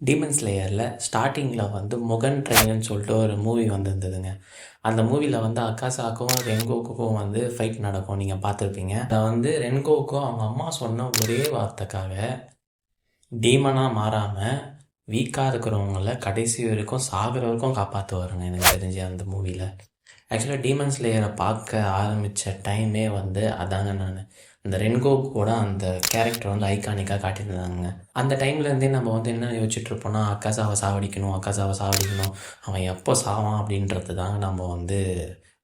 Demon ஸ்லேயரில் ஸ்டார்டிங்கில் வந்து முகன் ட்ரெயின்னு சொல்லிட்டு ஒரு மூவி வந்திருந்ததுங்க. அந்த மூவியில் வந்து அக்காசாக்கும் ரென்கோக்குக்கும் வந்து ஃபைட் நடக்கும். நீங்கள் பார்த்துருப்பீங்க. அதை வந்து ரென்கோக்கும் அவங்க அம்மா சொன்ன ஒரே வார்த்தைக்காக டீமனாக மாறாமல் வீக்காக இருக்கிறவங்கள கடைசி வரைக்கும் சாகிற வரைக்கும் காப்பாற்றுவாருங்க. எனக்கு தெரிஞ்சு அந்த மூவியில் ஆக்சுவலாக டீமன் ஸ்லேயரை பார்க்க ஆரம்பித்த டைமே வந்து அதாங்க நான் இந்த ரென்கோக்கு கூட அந்த கேரக்டர் வந்து ஐகானிக்காக காட்டியிருந்தாங்க. அந்த டைம்லேருந்தே நம்ம வந்து என்ன யோசிச்சுட்ருப்போம்னா அக்காசாவை சாவடிக்கணும், அவன் எப்போ சாவான் அப்படின்றது தாங்க நம்ம வந்து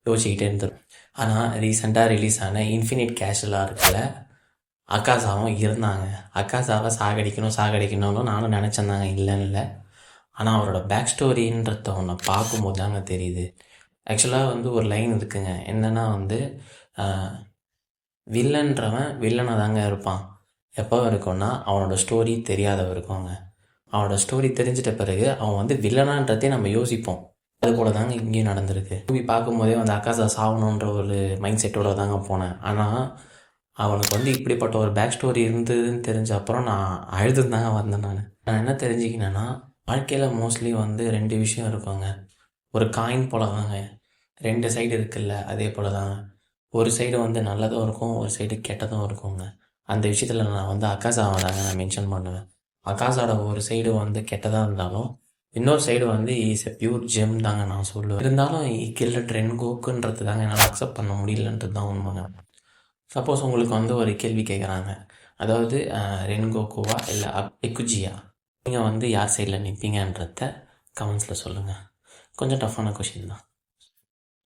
யோசிச்சுக்கிட்டே இருந்துடும். ஆனால் ரீசெண்டாக ரிலீஸ் ஆன இன்ஃபினிட் கேஷுவலாக இருக்கல அக்காசாவும் இருந்தாங்க. அக்காசாவை சாகடிக்கணும்னு நானும் நினச்சேந்தாங்க, இல்லைன்னு இல்லை. ஆனால் அவரோட பேக் ஸ்டோரின்றத ஒன்று பார்க்கும்போது தாங்க தெரியுது. ஆக்சுவலாக வந்து ஒரு லைன் இருக்குங்க, என்னென்னா வந்து வில்லன்றவன் வில்லனாக தாங்க இருப்பான் எப்போ இருக்கும்னா அவனோட ஸ்டோரி தெரியாத இருக்குங்க. அவனோட ஸ்டோரி தெரிஞ்சிட்ட பிறகு அவன் வந்து வில்லனான்றதே நம்ம யோசிப்போம். அது போல தாங்க இங்கேயும் நடந்திருக்கு. மூவி பார்க்கும்போதே வந்து அக்காசா சாகணுன்ற ஒரு மைண்ட் செட்டோட தாங்க போனேன். ஆனால் அவனுக்கு வந்து இப்படிப்பட்ட ஒரு பேக் ஸ்டோரி இருந்ததுன்னு தெரிஞ்ச அப்புறம் நான் அழுதுன்னு தாங்க வந்தேன். நான் என்ன தெரிஞ்சுக்கினேன்னா, வாழ்க்கையில் மோஸ்ட்லி வந்து 2 விஷயம் இருக்குங்க. ஒரு காயின் போல தாங்க 2 சைடு இருக்குல்ல, அதே போல தாங்க ஒரு சைடு வந்து நல்லதும் இருக்கும், ஒரு சைடு கெட்டதும் இருக்குங்க. அந்த விஷயத்தில் நான் வந்து அக்காசாவை தாங்க நான் மென்ஷன் பண்ணுவேன். அக்காசாவோட ஒரு சைடு வந்து கெட்டதாக இருந்தாலும் இன்னொரு சைடு வந்து இஸ் எ பியூர் ஜெம் தாங்க நான் சொல்லுவேன். இருந்தாலும் கில்ல ரென்கோக்குன்றது தாங்க என்னால் அக்செப்ட் பண்ண முடியலன்றது தான் உண்மைங்க. சப்போஸ் உங்களுக்கு வந்து ஒரு கேள்வி கேட்குறாங்க, அதாவது ரென்கோக்குவா இல்லை எக்குஜியா, நீங்கள் வந்து யார் சைடில் நிற்பீங்கன்றத கமெண்ட்ஸில் சொல்லுங்கள். கொஞ்சம் டஃப்பான கொஷின் தான்.